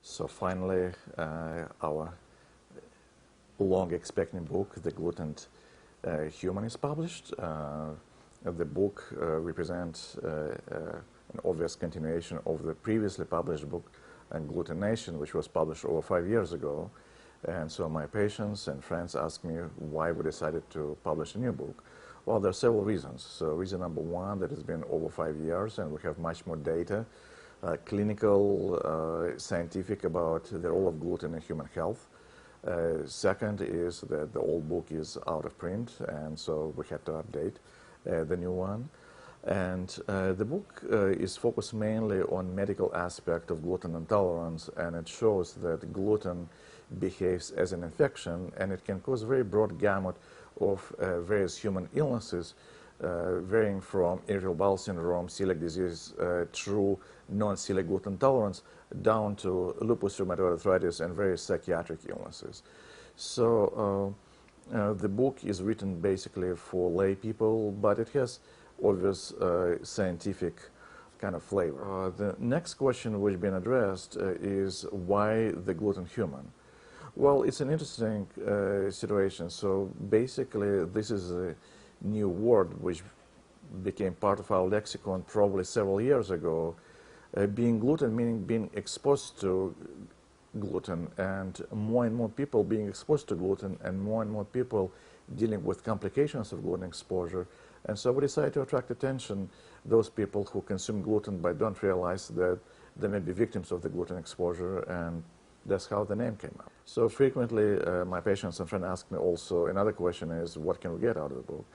So finally, our long-expected book, The Glutened Human, is published. The book represents an obvious continuation of the previously published book, Glutened Nation, which was published over 5 years ago. And so my patients and friends ask me why we decided to publish a new book. Well, there are several reasons. So reason number one, that it's been over 5 years and we have much more data, clinical, scientific, about the role of gluten in human health. Second is that the old book is out of print, and so we had to update the new one. And the book is focused mainly on medical aspect of gluten intolerance, and it shows that gluten behaves as an infection, and it can cause very broad gamut of various human illnesses, varying from irritable bowel syndrome, celiac disease, through non-celiac gluten intolerance, down to lupus, rheumatoid arthritis, and various psychiatric illnesses. So the book is written basically for lay people, but it has obvious scientific kind of flavor. The next question which has been addressed is why the gluten human? Well, it's an interesting situation. So basically, this is a new word which became part of our lexicon probably several years ago. Being gluten meaning being exposed to gluten, and more people being exposed to gluten, and more people dealing with complications of gluten exposure. And so we decided to attract attention those people who consume gluten but don't realize that they may be victims of the gluten exposure, and that's how the name came up. So frequently my patients and friends ask me also, another question is, what can we get out of the book?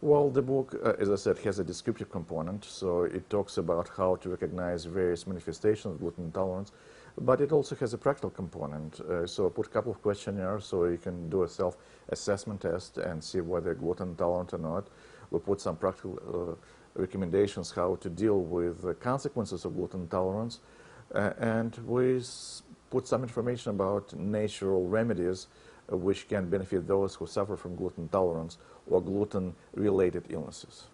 Well, the book, as I said, has a descriptive component, so it talks about how to recognize various manifestations of gluten intolerance, but it also has a practical component. So I put a couple of questionnaires so you can do a self-assessment test and see whether you're gluten intolerant or not. We put some practical recommendations how to deal with the consequences of gluten intolerance, and we put some information about natural remedies which can benefit those who suffer from gluten intolerance or gluten-related illnesses.